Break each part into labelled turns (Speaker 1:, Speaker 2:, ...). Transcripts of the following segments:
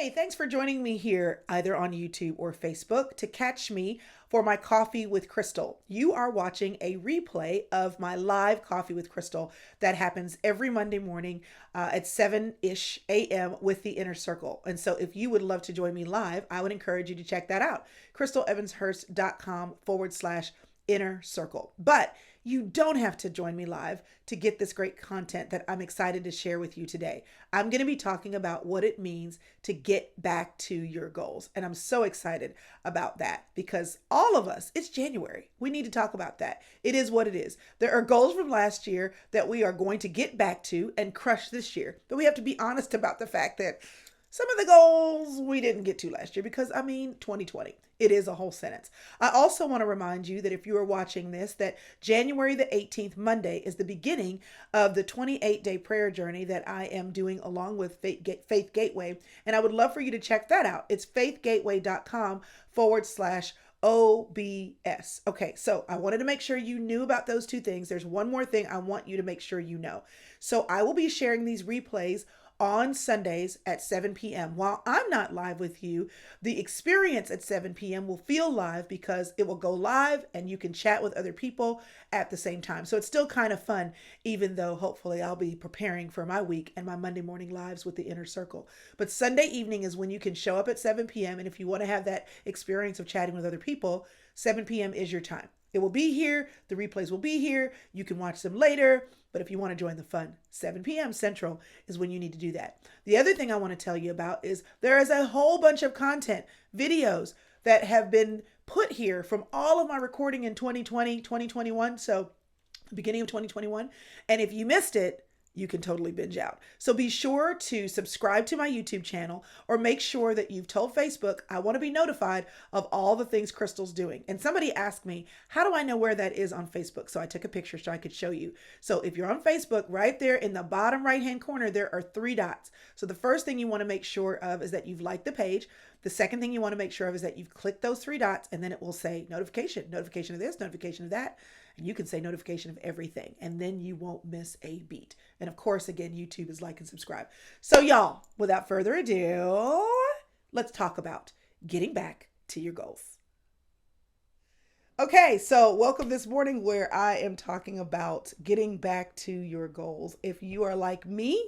Speaker 1: Hey, thanks for joining me here, either on YouTube or Facebook, to catch me for my Coffee with Crystal. You are watching a replay of my live Coffee with Crystal that happens every Monday morning at 7-ish a.m. with the Inner Circle. And so if you would love to join me live, I would encourage you to check that out. crystalevanshurst.com/inner circle. But you don't have to join me live to get this great content that I'm excited to share with you today. I'm going to be talking about what it means to get back to your goals. And I'm so excited about that because all of us, it's January. We need to talk about that. It is what it is. There are goals from last year that we are going to get back to and crush this year. But we have to be honest about the fact that some of the goals we didn't get to last year because, 2020. It is a whole sentence. I also want to remind you that if you are watching this, that January the 18th, Monday, is the beginning of the 28-day prayer journey that I am doing along with Faith Gateway. And I would love for you to check that out. It's faithgateway.com/OBS. Okay, so I wanted to make sure you knew about those two things. There's one more thing I want you to make sure you know. So I will be sharing these replays on Sundays at 7 p.m. While I'm not live with you, the experience at 7 p.m. will feel live because it will go live and you can chat with other people at the same time. So it's still kind of fun, even though hopefully I'll be preparing for my week and my Monday morning lives with the Inner Circle. But Sunday evening is when you can show up at 7 p.m. And if you want to have that experience of chatting with other people, 7 p.m. is your time. It will be here. The replays will be here. You can watch them later. But if you want to join the fun, 7 p.m. Central is when you need to do that. The other thing I want to tell you about is there is a whole bunch of content, videos that have been put here from all of my recording in 2020, 2021. So the beginning of 2021. And if you missed it, you can totally binge out. So be sure to subscribe to my YouTube channel or make sure that you've told Facebook, I want to be notified of all the things Crystal's doing. And somebody asked me, how do I know where that is on Facebook? So I took a picture so I could show you. So if you're on Facebook, right there in the bottom right-hand corner, there are 3 dots. So the first thing you want to make sure of is that you've liked the page. The second thing you want to make sure of is that you've clicked those 3 dots, and then it will say notification, notification of this, notification of that. And you can say notification of everything, and then you won't miss a beat. And of course, again, YouTube is like and subscribe. So y'all, without further ado, let's talk about getting back to your goals. Okay, so welcome this morning where I am talking about getting back to your goals. If you are like me,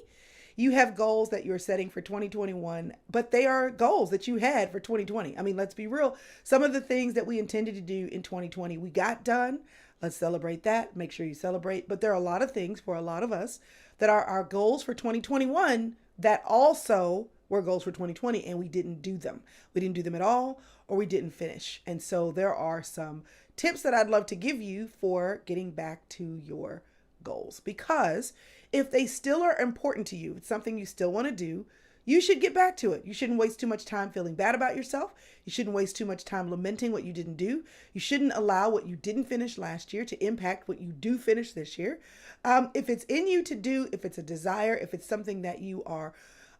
Speaker 1: you have goals that you're setting for 2021, but they are goals that you had for 2020. Let's be real. Some of the things that we intended to do in 2020, we got done. Let's celebrate that. Make sure you celebrate. But there are a lot of things for a lot of us that are our goals for 2021 that also were goals for 2020, and we didn't do them. We didn't do them at all, or we didn't finish. And so there are some tips that I'd love to give you for getting back to your goals, because if they still are important to you, it's something you still want to do, you should get back to it. You shouldn't waste too much time feeling bad about yourself. You shouldn't waste too much time lamenting what you didn't do. You shouldn't allow what you didn't finish last year to impact what you do finish this year. If it's in you to do, if it's a desire, if it's something that you are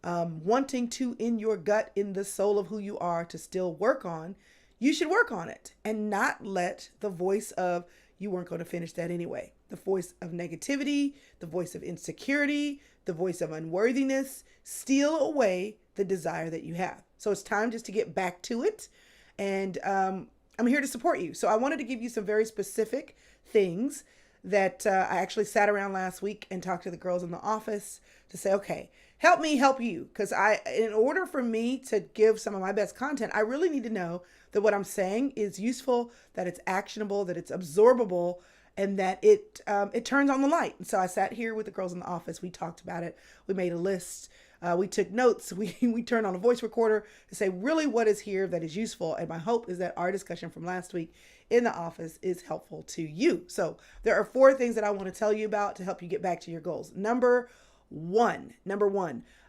Speaker 1: wanting to, in your gut, in the soul of who you are, to still work on, you should work on it and not let the voice of you weren't going to finish that anyway, the voice of negativity, the voice of insecurity, the voice of unworthiness, steal away the desire that you have. So it's time just to get back to it. And I'm here to support you. So I wanted to give you some very specific things that I actually sat around last week and talked to the girls in the office to say, okay, help me help you. Because in order for me to give some of my best content, I really need to know that what I'm saying is useful, that it's actionable, that it's absorbable, and that it turns on the light. And so I sat here with the girls in the office. We talked about it. We made a list. We took notes. We turned on a voice recorder to say really what is here that is useful. And my hope is that our discussion from last week in the office is helpful to you. So there are 4 things that I want to tell you about to help you get back to your goals. Number one,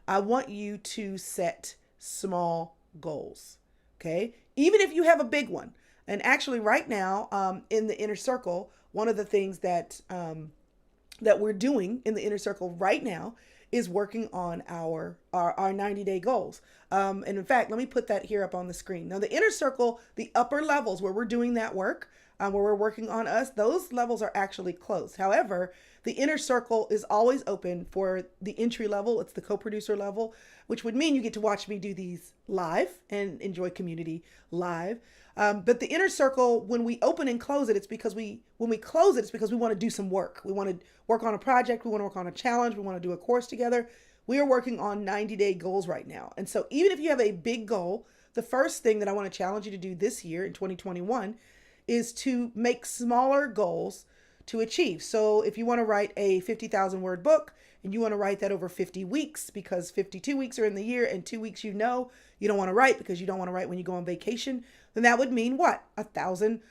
Speaker 1: I want you to set small goals. Okay. Even if you have a big one. And actually right now, in the Inner Circle, one of the things that we're doing in the Inner Circle right now is working on our 90-day goals. And in fact, let me put that here up on the screen. Now, the Inner Circle, the upper levels where we're doing that work, where we're working on us, those levels are actually closed. However, The inner circle is always open for the entry level. It's the co-producer level, which would mean you get to watch me do these live and enjoy community live. But the inner circle, when we open and close it, when we close it, it's because we want to do some work. We want to work on a project. We want to work on a challenge. We want to do a course together. We are working on 90-day goals right now. And so even if you have a big goal, the first thing that I want to challenge you to do this year in 2021 is to make smaller goals to achieve. So if you want to write a 50,000 word book and you want to write that over 50 weeks because 52 weeks are in the year and 2 weeks you don't want to write because you don't want to write when you go on vacation, then that would mean what? 1,000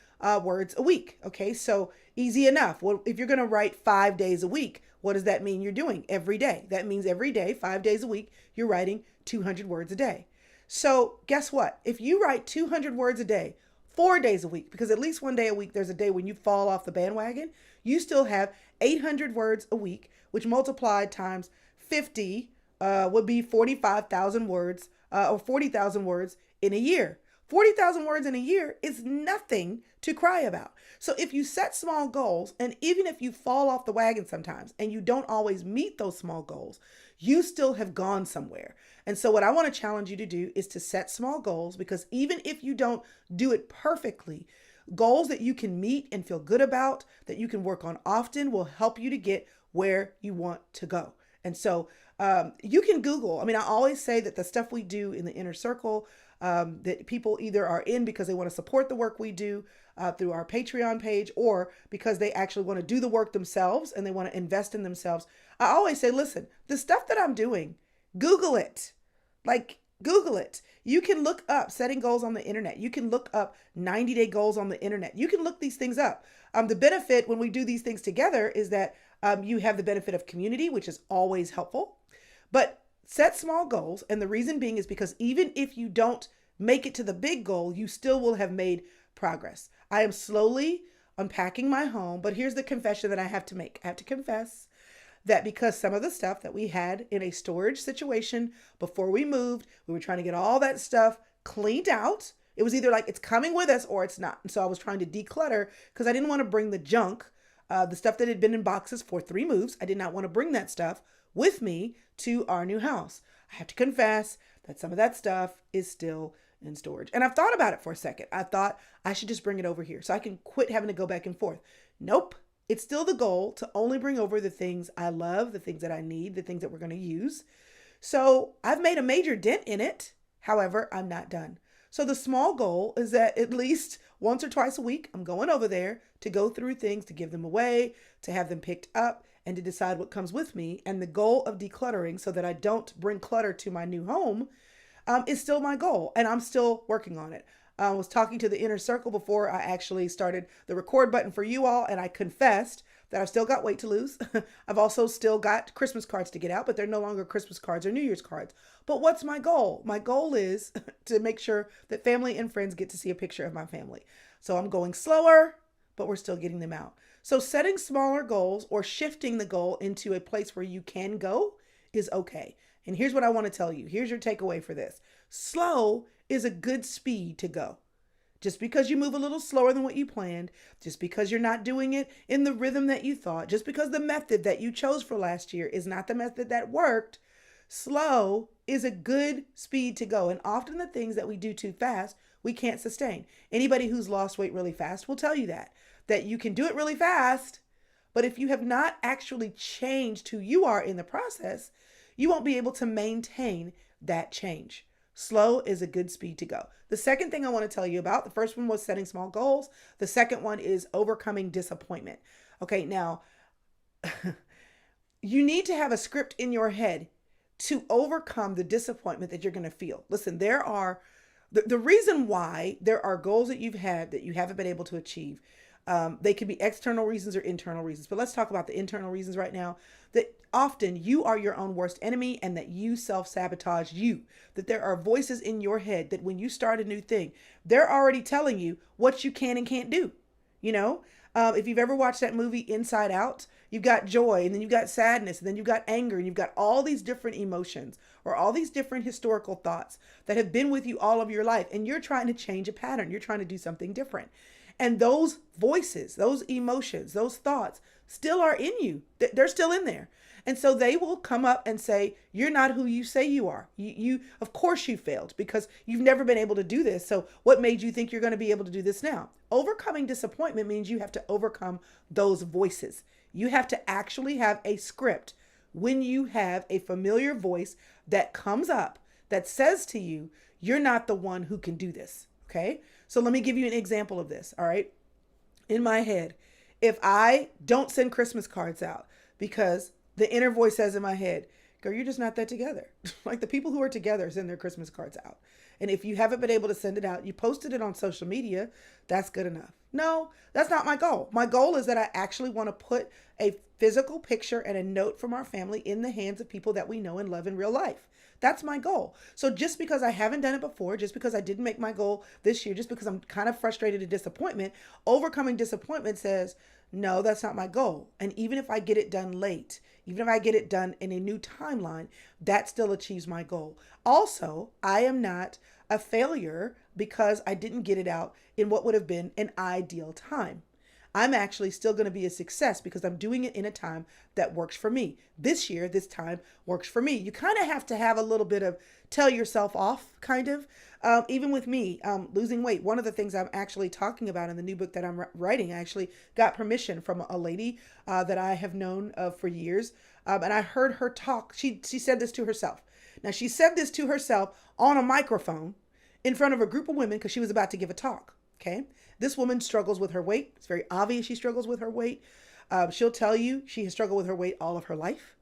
Speaker 1: words a week. Okay, so easy enough. Well, if you're going to write 5 days a week, what does that mean you're doing every day? That means every day, 5 days a week, you're writing 200 words a day. So guess what? If you write 200 words a day, 4 days a week, because at least one day a week, there's a day when you fall off the bandwagon, you still have 800 words a week, which multiplied times 50 would be 45,000 words or 40,000 words in a year. 40,000 words in a year is nothing to cry about. So if you set small goals, and even if you fall off the wagon sometimes and you don't always meet those small goals, you still have gone somewhere. And so what I want to challenge you to do is to set small goals, because even if you don't do it perfectly, goals that you can meet and feel good about, that you can work on often, will help you to get where you want to go. And so you can Google. I mean, I always say that the stuff we do in the inner circle, that people either are in because they want to support the work we do through our Patreon page, or because they actually want to do the work themselves and they want to invest in themselves. I always say, listen, the stuff that I'm doing, Google it. Like, Google it. You can look up setting goals on the internet. You can look up 90-day goals on the internet. You can look these things up. The benefit when we do these things together is that you have the benefit of community, which is always helpful. But set small goals. And the reason being is because even if you don't make it to the big goal, you still will have made progress. I am slowly unpacking my home, but here's the confession that I have to make. I have to confess that because some of the stuff that we had in a storage situation before we moved, we were trying to get all that stuff cleaned out. It was either like it's coming with us or it's not. And so I was trying to declutter because I didn't want to bring the junk, the stuff that had been in boxes for 3 moves. I did not want to bring that stuff with me to our new house. I have to confess that some of that stuff is still in storage. And I've thought about it for a second. I thought I should just bring it over here so I can quit having to go back and forth. Nope. It's still the goal to only bring over the things I love, the things that I need, the things that we're going to use. So I've made a major dent in it. However, I'm not done. So the small goal is that at least once or twice a week, I'm going over there to go through things, to give them away, to have them picked up, and to decide what comes with me. And the goal of decluttering so that I don't bring clutter to my new home is still my goal. And I'm still working on it. I was talking to the inner circle before I actually started the record button for you all, and I confessed that I've still got weight to lose. I've also still got Christmas cards to get out, but they're no longer Christmas cards or New Year's cards. But what's my goal? My goal is to make sure that family and friends get to see a picture of my family. So I'm going slower, but we're still getting them out. So setting smaller goals or shifting the goal into a place where you can go is okay. And here's what I want to tell you. Here's your takeaway for this. Slow is a good speed to go. Just because you move a little slower than what you planned, just because you're not doing it in the rhythm that you thought, just because the method that you chose for last year is not the method that worked, slow is a good speed to go. And often the things that we do too fast, we can't sustain. Anybody who's lost weight really fast will tell you that you can do it really fast, but if you have not actually changed who you are in the process, you won't be able to maintain that change. Slow is a good speed to go. The second thing I want to tell you about, the first one was setting small goals. The second one is overcoming disappointment. Okay, now you need to have a script in your head to overcome the disappointment that you're going to feel. Listen, there are the reason why there are goals that you've had that you haven't been able to achieve. They can be external reasons or internal reasons, but let's talk about the internal reasons right now. That often you are your own worst enemy and that you self-sabotage you. That there are voices in your head that when you start a new thing, they're already telling you what you can and can't do. You know, if you've ever watched that movie Inside Out, you've got joy and then you've got sadness and then you've got anger and you've got all these different emotions or all these different historical thoughts that have been with you all of your life. And you're trying to change a pattern. You're trying to do something different. And those voices, those emotions, those thoughts still are in you. They're still in there. And so they will come up and say, you're not who you say you are. You of course you failed because you've never been able to do this. So what made you think you're going to be able to do this now? Overcoming disappointment means you have to overcome those voices. You have to actually have a script when you have a familiar voice that comes up that says to you, you're not the one who can do this. Okay. So let me give you an example of this. All right. In my head, if I don't send Christmas cards out because the inner voice says in my head, girl, you're just not that together. Like the people who are together send their Christmas cards out. And if you haven't been able to send it out, you posted it on social media, that's good enough. No, that's not my goal. My goal is that I actually want to put a physical picture and a note from our family in the hands of people that we know and love in real life. That's my goal. So just because I haven't done it before, just because I didn't make my goal this year, just because I'm kind of frustrated at disappointment, overcoming disappointment says, no, that's not my goal. And even if I get it done late, even if I get it done in a new timeline, that still achieves my goal. Also, I am not a failure because I didn't get it out in what would have been an ideal time. I'm actually still going to be a success because I'm doing it in a time that works for me. This year, this time works for me. You kind of have to have a little bit of tell yourself off, kind of. Even with me, losing weight, one of the things I'm actually talking about in the new book that I'm writing, I actually got permission from a lady that I have known for years. And I heard her talk. She said this to herself. Now, she said this to herself on a microphone in front of a group of women because she was about to give a talk. Okay. This woman struggles with her weight. It's very obvious she struggles with her weight. She'll tell you she has struggled with her weight all of her life.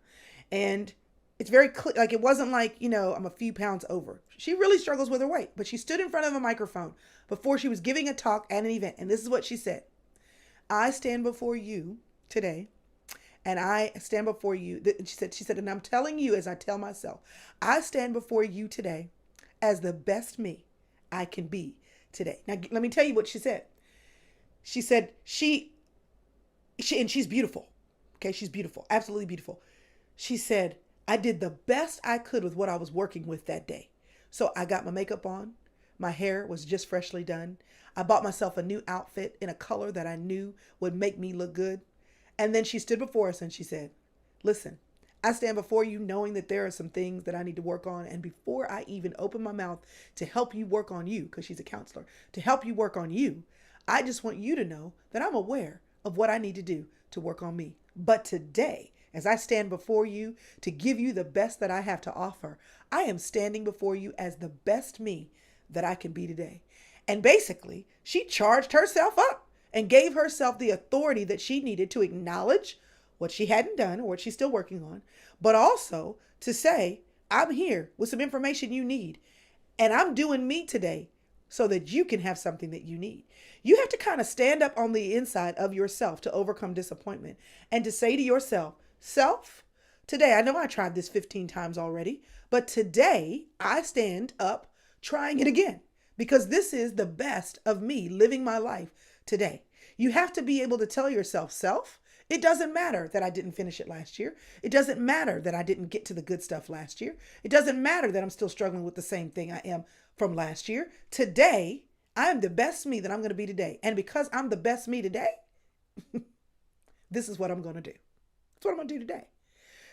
Speaker 1: And it's very clear, like it wasn't like, I'm a few pounds over. She really struggles with her weight, but she stood in front of a microphone before she was giving a talk at an event. And this is what she said. I stand before you today and I stand before you. She said, and I'm telling you, as I tell myself, I stand before you today as the best me I can be today. Now, let me tell you what she said. She said, and she's beautiful. Okay. She's beautiful. Absolutely beautiful. She said, I did the best I could with what I was working with that day. So I got my makeup on. My hair was just freshly done. I bought myself a new outfit in a color that I knew would make me look good. And then she stood before us and she said, listen, I stand before you knowing that there are some things that I need to work on. And before I even open my mouth to help you work on you, because she's a counselor, to help you work on you, I just want you to know that I'm aware of what I need to do to work on me. But today, as I stand before you to give you the best that I have to offer, I am standing before you as the best me that I can be today. And basically, she charged herself up and gave herself the authority that she needed to acknowledge what she hadn't done or what she's still working on, but also to say, I'm here with some information you need, and I'm doing me today so that you can have something that you need. You have to kind of stand up on the inside of yourself to overcome disappointment and to say to yourself, self, today, I know I tried this 15 times already, but today I stand up trying it again because this is the best of me living my life today. You have to be able to tell yourself, self, it doesn't matter that I didn't finish it last year. It doesn't matter that I didn't get to the good stuff last year. It doesn't matter that I'm still struggling with the same thing I am from last year. Today, I am the best me that I'm going to be today. And because I'm the best me today, this is what I'm going to do. That's what I'm going to do today.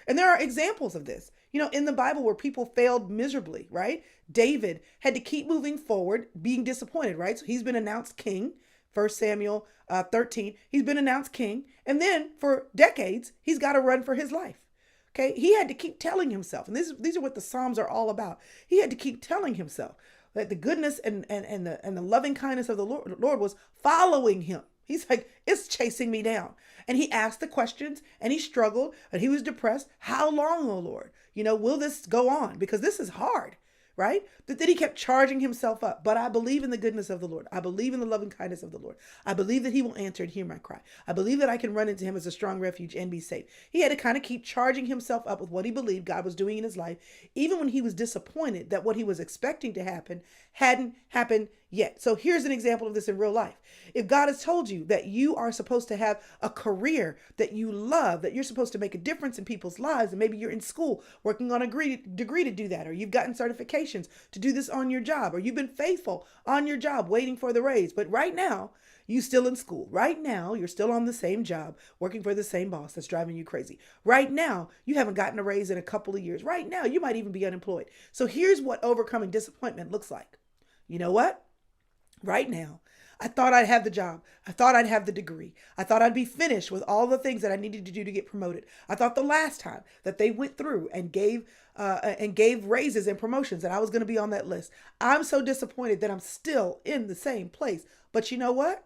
Speaker 1: And there are examples of this, in the Bible where people failed miserably, right? David had to keep moving forward, being disappointed, right? So he's been announced king. 1 Samuel 13, he's been announced king. And then for decades, he's got to run for his life. Okay. He had to keep telling himself, and these are what the Psalms are all about. He had to keep telling himself that the goodness and the loving kindness of the Lord was following him. He's like, it's chasing me down. And he asked the questions and he struggled and he was depressed. How long, oh Lord? Will this go on? Because this is hard. Right? But then he kept charging himself up. But I believe in the goodness of the Lord. I believe in the loving kindness of the Lord. I believe that he will answer and hear my cry. I believe that I can run into him as a strong refuge and be safe. He had to kind of keep charging himself up with what he believed God was doing in his life, even when he was disappointed that what he was expecting to happen hadn't happened yet. So here's an example of this in real life. If God has told you that you are supposed to have a career that you love, that you're supposed to make a difference in people's lives, and maybe you're in school working on a degree to do that, or you've gotten certifications to do this on your job, or you've been faithful on your job waiting for the raise, but right now you still in school. Right now, you're still on the same job, working for the same boss that's driving you crazy. Right now, you haven't gotten a raise in a couple of years. Right now, you might even be unemployed. So here's what overcoming disappointment looks like. You know what? Right now, I thought I'd have the job. I thought I'd have the degree. I thought I'd be finished with all the things that I needed to do to get promoted. I thought the last time that they went through and gave raises and promotions that I was going to be on that list. I'm so disappointed that I'm still in the same place. But you know what?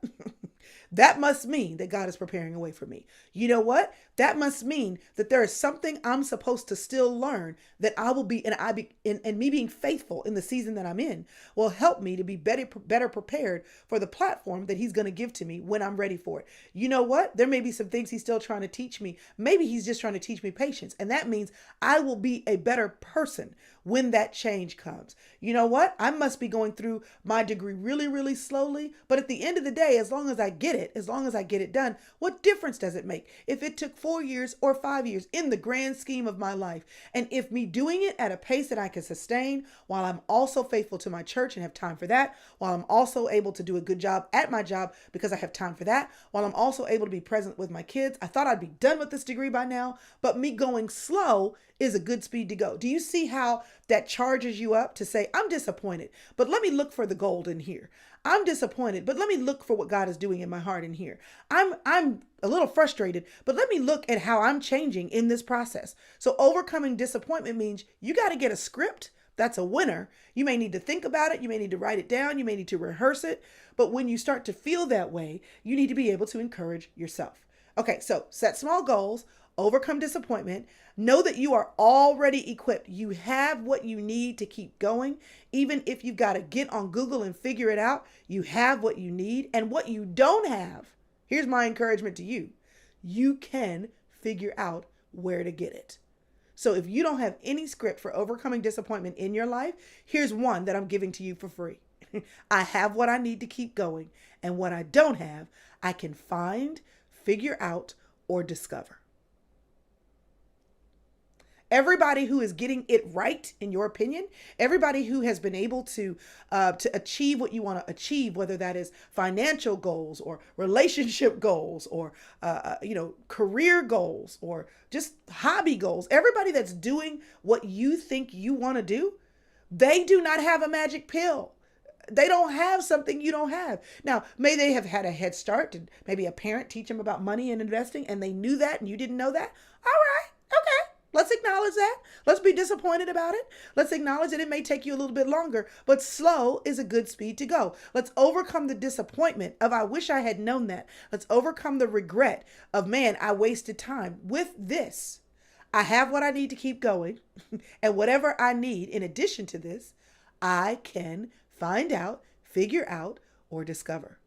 Speaker 1: That must mean that God is preparing a way for me. You know what? That must mean that there is something I'm supposed to still learn that I will be, and me being faithful in the season that I'm in will help me to be better prepared for the platform that he's going to give to me when I'm ready for it. You know what? There may be some things he's still trying to teach me. Maybe he's just trying to teach me patience. And that means I will be a better person when that change comes. You know what? I must be going through my degree really, really slowly. But at the end of the day, as long as I get it, as long as I get it done, what difference does it make if it took 4 years or 5 years in the grand scheme of my life? And if me doing it at a pace that I can sustain while I'm also faithful to my church and have time for that, while I'm also able to do a good job at my job because I have time for that, while I'm also able to be present with my kids. I thought I'd be done with this degree by now, but me going slow is a good speed to go. Do you see how that charges you up to say, I'm disappointed, but let me look for the gold in here. I'm disappointed, but let me look for what God is doing in my heart in here. I'm a little frustrated, but let me look at how I'm changing in this process. So overcoming disappointment means you got to get a script. That's a winner. You may need to think about it. You may need to write it down. You may need to rehearse it. But when you start to feel that way, you need to be able to encourage yourself. Okay, so set small goals, overcome disappointment, know that you are already equipped. You have what you need to keep going. Even if you've got to get on Google and figure it out, you have what you need. And what you don't have, here's my encouragement to you. You can figure out where to get it. So if you don't have any script for overcoming disappointment in your life, here's one that I'm giving to you for free. I have what I need to keep going. And what I don't have, I can find, figure out, or discover. Everybody who is getting it right, in your opinion, everybody who has been able to achieve what you want to achieve, whether that is financial goals or relationship goals or career goals or just hobby goals, everybody that's doing what you think you want to do, they do not have a magic pill. They don't have something you don't have. Now, may they have had a head start and maybe a parent teach them about money and investing and they knew that and you didn't know that. All right. Okay. Let's acknowledge that. Let's be disappointed about it. Let's acknowledge that it may take you a little bit longer, but slow is a good speed to go. Let's overcome the disappointment of, I wish I had known that. Let's overcome the regret of, man, I wasted time. With this, I have what I need to keep going. And whatever I need in addition to this, I can find out, figure out, or discover.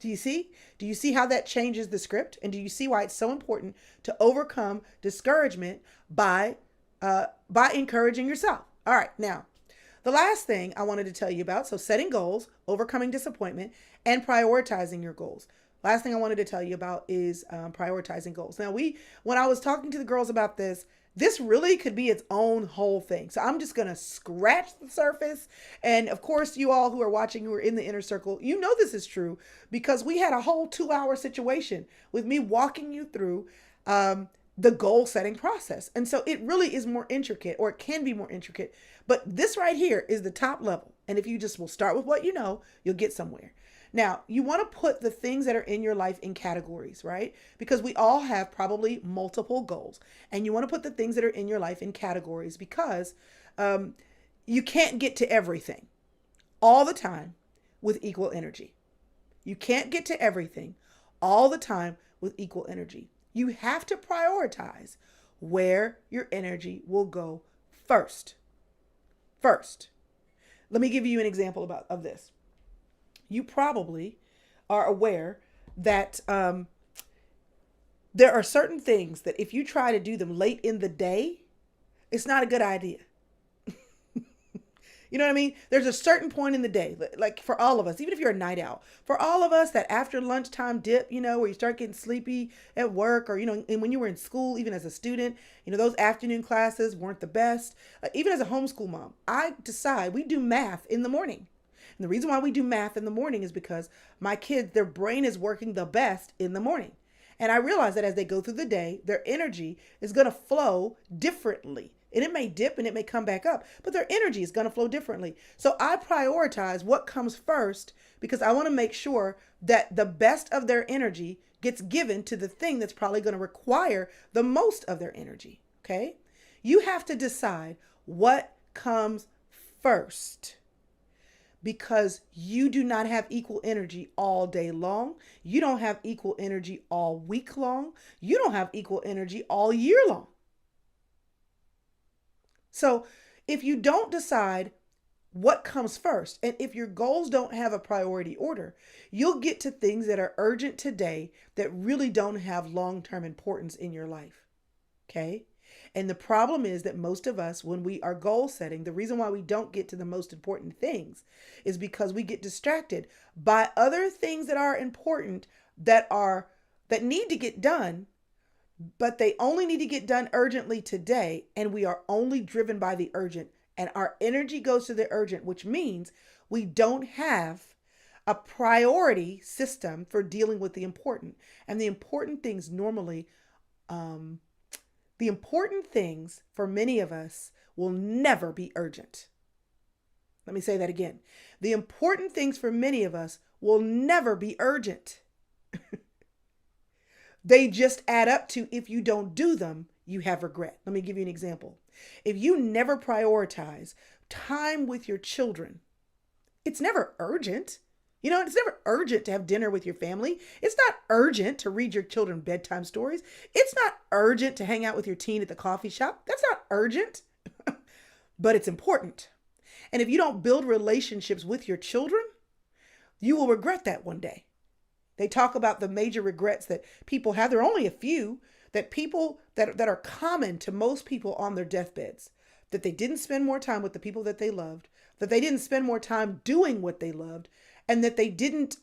Speaker 1: Do you see? Do you see how that changes the script? And do you see why it's so important to overcome discouragement by encouraging yourself? All right. Now, the last thing I wanted to tell you about, so setting goals, overcoming disappointment, and prioritizing your goals. Last thing I wanted to tell you about is prioritizing goals. Now, when I was talking to the girls about this really could be its own whole thing. So I'm just going to scratch the surface. And of course, you all who are watching, who are in the inner circle, you know this is true because we had a whole 2-hour situation with me walking you through the goal setting process. And so it really is more intricate, or it can be more intricate. But this right here is the top level. And if you just will start with what you know, you'll get somewhere. Now, you want to put the things that are in your life in categories, right? Because we all have probably multiple goals. And you want to put the things that are in your life in categories because you can't get to everything all the time with equal energy. You can't get to everything all the time with equal energy. You have to prioritize where your energy will go first. First, let me give you an example of this. You probably are aware that there are certain things that if you try to do them late in the day, it's not a good idea. You know what I mean? There's a certain point in the day, like for all of us, even if you're a night owl, for all of us, that after lunchtime dip, where you start getting sleepy at work, or, and when you were in school, even as a student, those afternoon classes weren't the best. Even as a homeschool mom, I decide we do math in the morning. And the reason why we do math in the morning is because my kids, their brain is working the best in the morning. And I realize that as they go through the day, their energy is going to flow differently. And it may dip and it may come back up, but their energy is going to flow differently. So I prioritize what comes first because I want to make sure that the best of their energy gets given to the thing that's probably going to require the most of their energy. Okay? You have to decide what comes first, because you do not have equal energy all day long. You don't have equal energy all week long. You don't have equal energy all year long. So if you don't decide what comes first, and if your goals don't have a priority order, you'll get to things that are urgent today that really don't have long-term importance in your life. Okay? And the problem is that most of us, when we are goal setting, the reason why we don't get to the most important things is because we get distracted by other things that are important, that need to get done, but they only need to get done urgently today. And we are only driven by the urgent, and our energy goes to the urgent, which means we don't have a priority system for dealing with the important. And the important things normally, the important things for many of us will never be urgent. Let me say that again. The important things for many of us will never be urgent. They just add up to, if you don't do them, you have regret. Let me give you an example. If you never prioritize time with your children, it's never urgent. It's never urgent to have dinner with your family. It's not urgent to read your children bedtime stories. It's not urgent to hang out with your teen at the coffee shop. That's not urgent, but it's important. And if you don't build relationships with your children, you will regret that one day. They talk about the major regrets that people have. There are only a few that are common to most people on their deathbeds, that they didn't spend more time with the people that they loved, that they didn't spend more time doing what they loved, and that they didn't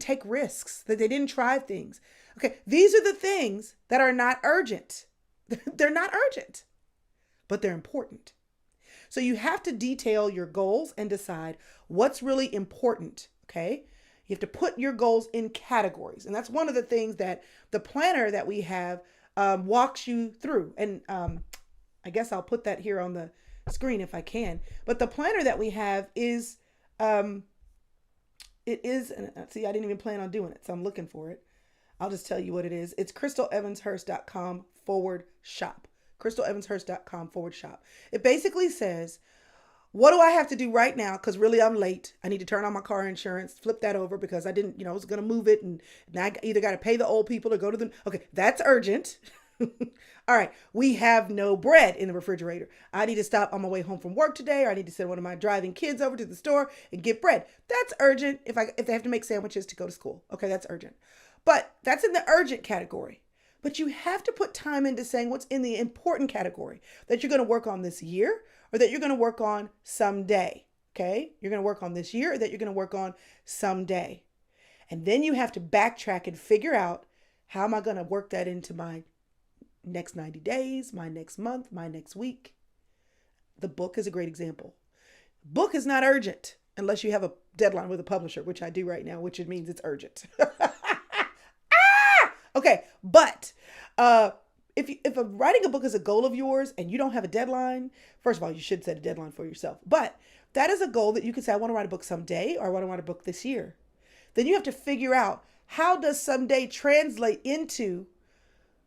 Speaker 1: take risks, that they didn't try things. Okay, these are the things that are not urgent. They're not urgent, but they're important. So you have to detail your goals and decide what's really important. Okay. You have to put your goals in categories. And that's one of the things that the planner that we have walks you through. And I guess I'll put that here on the screen if I can. But the planner that we have is, see, I didn't even plan on doing it, so I'm looking for it. I'll just tell you what it is. It's crystalevanshurst.com/shop. crystalevanshurst.com/shop. It basically says, what do I have to do right now? Because really I'm late. I need to turn on my car insurance, flip that over because I didn't, I was going to move it. And now I either got to pay the old people or go to them. Okay, that's urgent. All right, we have no bread in the refrigerator. I need to stop on my way home from work today, or I need to send one of my driving kids over to the store and get bread. That's urgent if they have to make sandwiches to go to school. Okay, that's urgent. But that's in the urgent category. But you have to put time into saying what's in the important category that you're going to work on this year, or that you're going to work on someday. Okay? You're going to work on this year, or that you're going to work on someday. And then you have to backtrack and figure out, how am I going to work that into my next 90 days, my next month, my next week? The book is a great example. Book is not urgent unless you have a deadline with a publisher, which I do right now, which it means it's urgent. Okay, but if writing a book is a goal of yours and you don't have a deadline, first of all, you should set a deadline for yourself. But that is a goal that you can say, I want to write a book someday, or I want to write a book this year. Then you have to figure out, how does someday translate into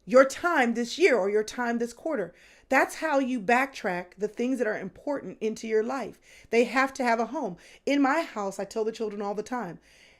Speaker 1: your time this year or your time this quarter? That's how you backtrack the things that are important into your life. They have to have a home. In my house, I tell the children all the time,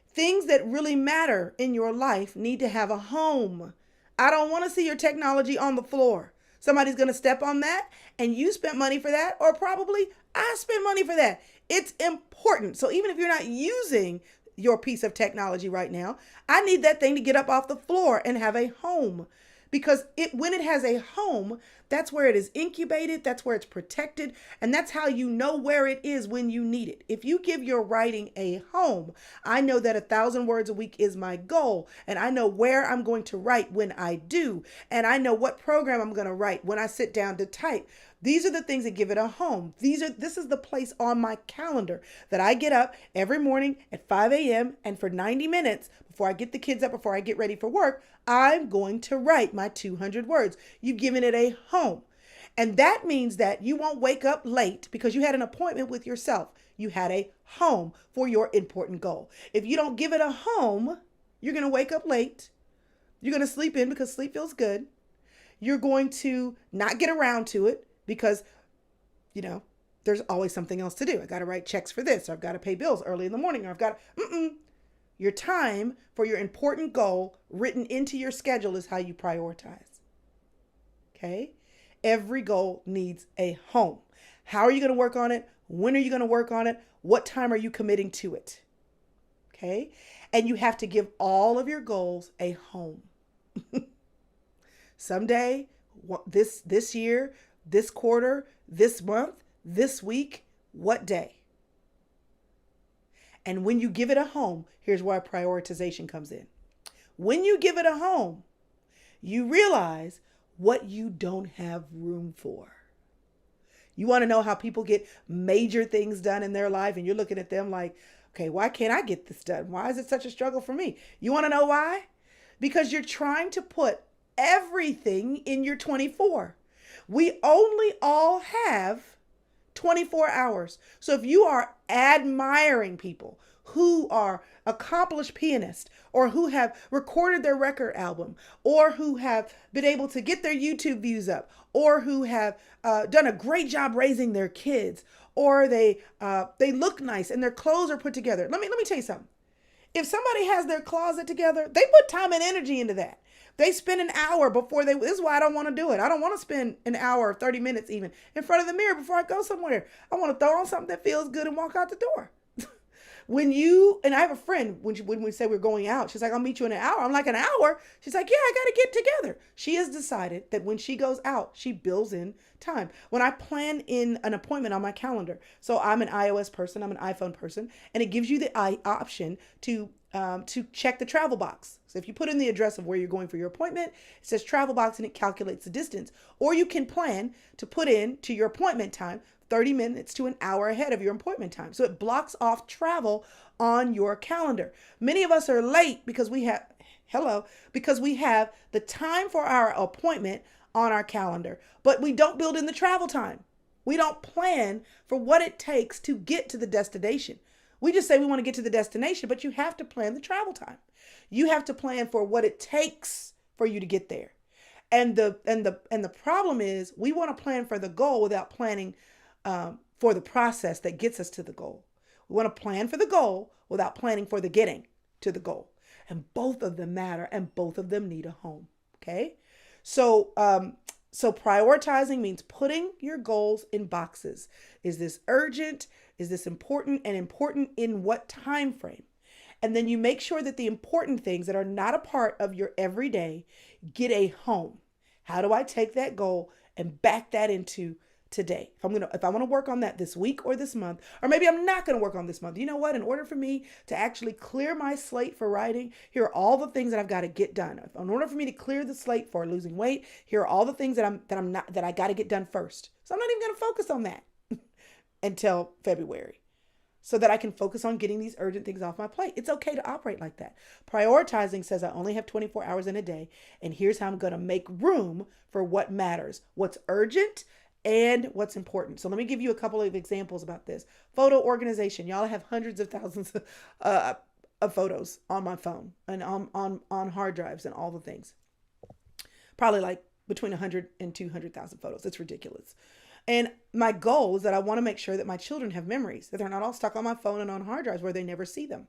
Speaker 1: things that really matter in your life need to have a home. I don't want to see your technology on the floor. Somebody's going to step on that, and you spent money for that, or probably I spent money for that. It's important. So even if you're not using your piece of technology right now, I need that thing to get up off the floor and have a home. Because when it has a home, That's where it is incubated. That's where it's protected. And that's how you know where it is when you need it. If you give your writing a home, I know that 1,000 words a week is my goal. And I know where I'm going to write when I do. And I know what program I'm going to write when I sit down to type. These are the things that give it a home. This is the place on my calendar that I get up every morning at 5 a.m. and for 90 minutes before I get the kids up, before I get ready for work, I'm going to write my 200 words. You've given it a home. And that means that you won't wake up late because you had an appointment with yourself. You had a home for your important goal. If you don't give it a home, you're going to wake up late. You're going to sleep in because sleep feels good. You're going to not get around to it because, there's always something else to do. I got to write checks for this, or I've got to pay bills early in the morning, or I've got to, Your time for your important goal written into your schedule is how you prioritize. Okay? Every goal needs a home. How are you going to work on it? When are you going to work on it? What time are you committing to it? Okay? And you have to give all of your goals a home. Someday, this year, this quarter, this month, this week, what day? And when you give it a home, here's where prioritization comes in. When you give it a home, you realize what you don't have room for. You want to know how people get major things done in their life, and you're looking at them like, okay, why can't I get this done? Why is it such a struggle for me? You want to know why? Because you're trying to put everything in your 24. We only all have 24 hours. So if you are admiring people who are accomplished pianists, or who have recorded their record album, or who have been able to get their YouTube views up, or who have done a great job raising their kids, or they look nice and their clothes are put together. Let me tell you something. If somebody has their closet together, they put time and energy into that. They spend an hour before this is why I don't want to do it. I don't want to spend an hour or 30 minutes even in front of the mirror before I go somewhere. I want to throw on something that feels good and walk out the door. And I have a friend, when we say we're going out, she's like, I'll meet you in an hour. I'm like, an hour? She's like, yeah, I got to get together. She has decided that when she goes out, she builds in time. When I plan in an appointment on my calendar, so I'm an iOS person, I'm an iPhone person, and it gives you the option to check the travel box. So if you put in the address of where you're going for your appointment, it says travel box and it calculates the distance. Or you can plan to put in to your appointment time 30 minutes to an hour ahead of your appointment time. So it blocks off travel on your calendar. Many of us are late because we have the time for our appointment on our calendar, but we don't build in the travel time. We don't plan for what it takes to get to the destination. We just say we want to get to the destination, but you have to plan the travel time. You have to plan for what it takes for you to get there. And the problem is we want to plan for the goal without planning for the process that gets us to the goal. We want to plan for the goal without planning for the getting to the goal. And both of them matter, and both of them need a home. Okay. So prioritizing means putting your goals in boxes. Is this urgent? Is this important? And important in what time frame? And then you make sure that the important things that are not a part of your everyday get a home. How do I take that goal and back that into today? If I want to work on that this week or this month, or maybe I'm not going to work on this month. You know what? In order for me to actually clear my slate for writing, here are all the things that I've got to get done. In order for me to clear the slate for losing weight, here are all the things that I got to get done first. So I'm not even going to focus on that until February, so that I can focus on getting these urgent things off my plate. It's okay to operate like that. Prioritizing says I only have 24 hours in a day, and here's how I'm going to make room for what matters, what's urgent, and what's important. So let me give you a couple of examples about this. Photo organization. Y'all, I have hundreds of thousands of photos on my phone and on hard drives and all the things. Probably like between 100 and 200,000 photos. It's ridiculous. And my goal is that I want to make sure that my children have memories, that they're not all stuck on my phone and on hard drives where they never see them.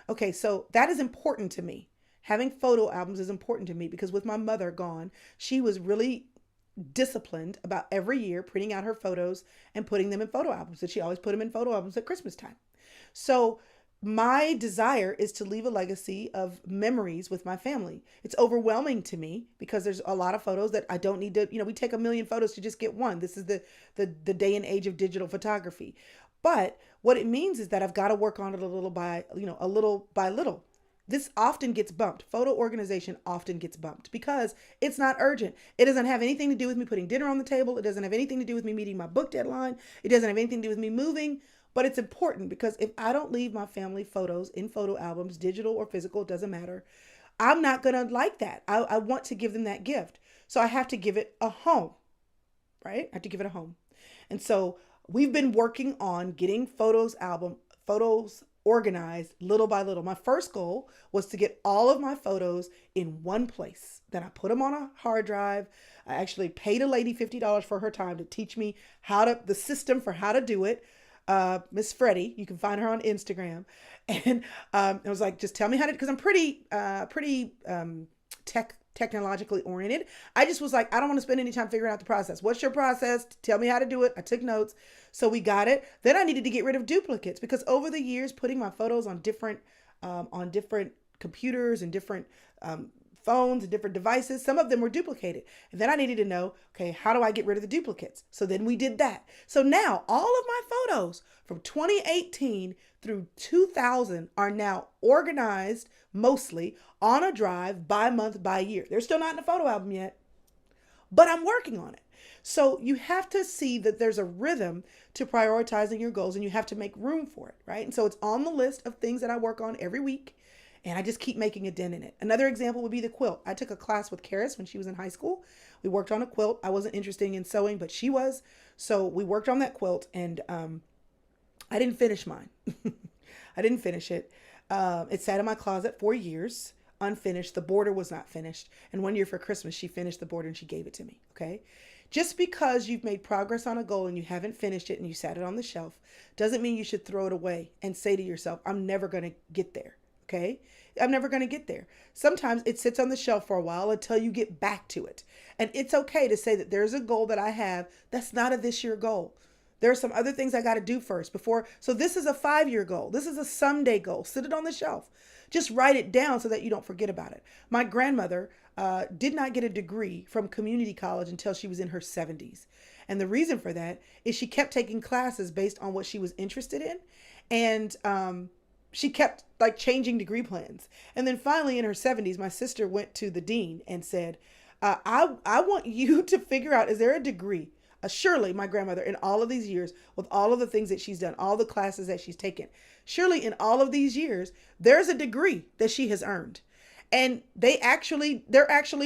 Speaker 1: Okay, so that is important to me. Having photo albums is important to me because with my mother gone, she was really disciplined about every year printing out her photos and putting them in photo albums. And she always put them in photo albums at Christmas time. So my desire is to leave a legacy of memories with my family. It's overwhelming to me because there's a lot of photos that I don't need to, we take a million photos to just get one. This is the day and age of digital photography. But what it means is that I've got to work on it a little by little. This often gets bumped. Photo organization often gets bumped because it's not urgent. It doesn't have anything to do with me putting dinner on the table. It doesn't have anything to do with me meeting my book deadline. It doesn't have anything to do with me moving. But it's important because if I don't leave my family photos in photo albums, digital or physical, it doesn't matter. I'm not going to like that. I want to give them that gift. So I have to give it a home, right? I have to give it a home. And so we've been working on getting photos organized little by little. My first goal was to get all of my photos in one place. Then I put them on a hard drive. I actually paid a lady $50 for her time to teach me the system for how to do it. Miss Freddie, you can find her on Instagram. And I was like, just tell me how to, because I'm pretty technologically oriented. I just was like, I don't want to spend any time figuring out the process. What's your process? Tell me how to do it. I took notes. So we got it. Then I needed to get rid of duplicates because over the years, putting my photos on different computers and different phones and different devices, some of them were duplicated. And then I needed to know, okay, how do I get rid of the duplicates? So then we did that. So now all of my photos from 2018 through 2000 are now organized mostly on a drive by month, by year. They're still not in a photo album yet, but I'm working on it. So you have to see that there's a rhythm to prioritizing your goals and you have to make room for it, right? And so it's on the list of things that I work on every week. And I just keep making a dent in it. Another example would be the quilt. I took a class with Karis when she was in high school. We worked on a quilt. I wasn't interested in sewing, but she was. So we worked on that quilt and I didn't finish mine. I didn't finish it. It sat in my closet for years, unfinished. The border was not finished. And one year for Christmas, she finished the border and she gave it to me. Okay. Just because you've made progress on a goal and you haven't finished it and you sat it on the shelf doesn't mean you should throw it away and say to yourself, I'm never going to get there. Okay. I'm never going to get there. Sometimes it sits on the shelf for a while until you get back to it. And it's okay to say that there's a goal that I have that's not a this year goal. There are some other things I got to do first before. So this is a 5-year goal. This is a someday goal. Sit it on the shelf. Just write it down so that you don't forget about it. My grandmother did not get a degree from community college until she was in her 70s. And the reason for that is she kept taking classes based on what she was interested in. And she kept like changing degree plans. And then finally in her 70s, my sister went to the dean and said, I want you to figure out, is there a degree? Surely my grandmother in all of these years, with all of the things that she's done, all the classes that she's taken, surely in all of these years, there's a degree that she has earned. And there actually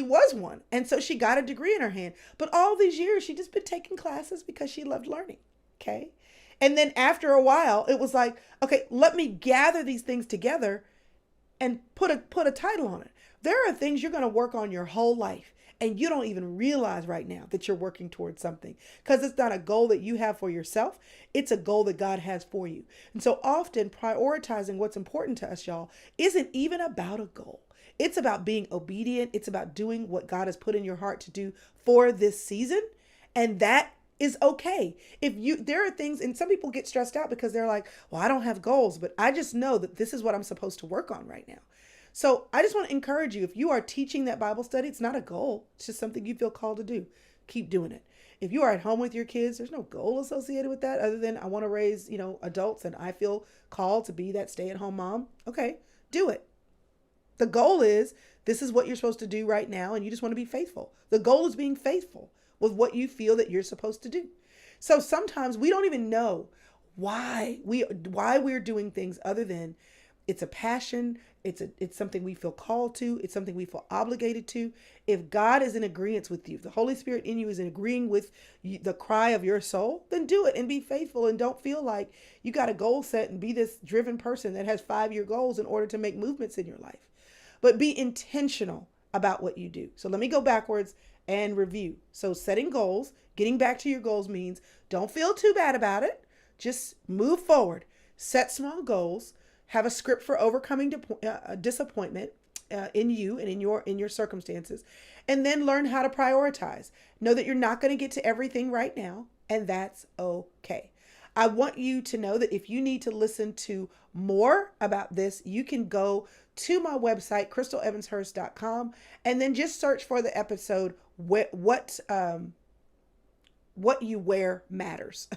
Speaker 1: was one. And so she got a degree in her hand. But all these years, she just been taking classes because she loved learning. Okay. And then after a while, it was like, okay, let me gather these things together and put a title on it. There are things you're going to work on your whole life. And you don't even realize right now that you're working towards something because it's not a goal that you have for yourself. It's a goal that God has for you. And so often prioritizing what's important to us, y'all, isn't even about a goal. It's about being obedient. It's about doing what God has put in your heart to do for this season. And that is okay. There are things, and some people get stressed out because they're like, well, I don't have goals, but I just know that this is what I'm supposed to work on right now. So I just want to encourage you, if you are teaching that Bible study, it's not a goal. It's just something you feel called to do. Keep doing it. If you are at home with your kids, there's no goal associated with that other than I want to raise, adults and I feel called to be that stay-at-home mom. Okay, do it. The goal is this is what you're supposed to do right now and you just want to be faithful. The goal is being faithful with what you feel that you're supposed to do. So sometimes we don't even know why we're doing things other than it's a passion. It's something we feel called to. It's something we feel obligated to. If God is in agreement with you, if the Holy Spirit in you is in agreeing with the cry of your soul, then do it and be faithful and don't feel like you got a goal set and be this driven person that has 5-year goals in order to make movements in your life. But be intentional about what you do. So let me go backwards and review. So setting goals, getting back to your goals means don't feel too bad about it. Just move forward. Set small goals. Have a script for overcoming disappointment in you and in your circumstances, and then learn how to prioritize. Know that you're not going to get to everything right now, and that's okay. I want you to know that if you need to listen to more about this, you can go to my website, crystalevanshurst.com, and then just search for the episode, what you wear matters.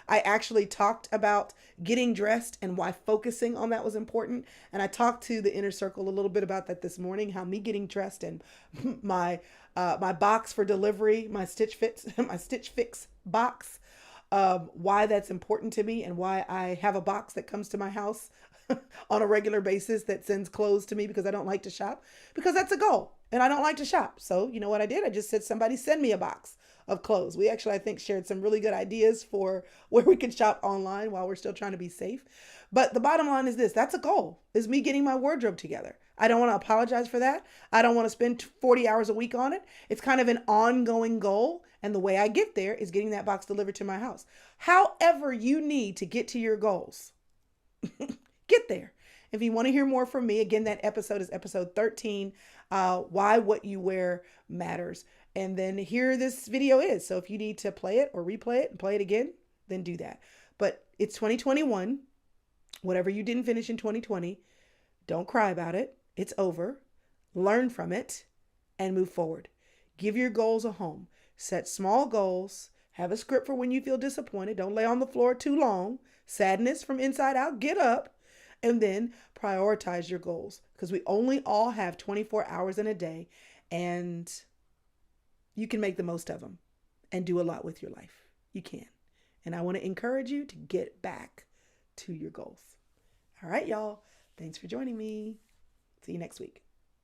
Speaker 1: I actually talked about getting dressed and why focusing on that was important. And I talked to the inner circle a little bit about that this morning, how me getting dressed and my my box for delivery, my Stitch Fix, my Stitch Fix box, why that's important to me and why I have a box that comes to my house on a regular basis that sends clothes to me because I don't like to shop, because that's a goal and I don't like to shop. So you know what I did? I just said, somebody send me a box of clothes. We actually, I think, shared some really good ideas for where we can shop online while we're still trying to be safe. But the bottom line is this, that's a goal, is me getting my wardrobe together. I don't want to apologize for that. I don't want to spend 40 hours a week on it. It's kind of an ongoing goal. And the way I get there is getting that box delivered to my house. However you need to get to your goals, get there. If you want to hear more from me, again, that episode is episode 13, why what you wear matters. And then here this video is. So if you need to play it or replay it and play it again, then do that. But it's 2021. Whatever you didn't finish in 2020, don't cry about it. It's over. Learn from it and move forward. Give your goals a home. Set small goals. Have a script for when you feel disappointed. Don't lay on the floor too long. Sadness from inside out. Get up. And then prioritize your goals, because we only all have 24 hours in a day, and you can make the most of them and do a lot with your life. You can. And I want to encourage you to get back to your goals. All right, y'all. Thanks for joining me. See you next week.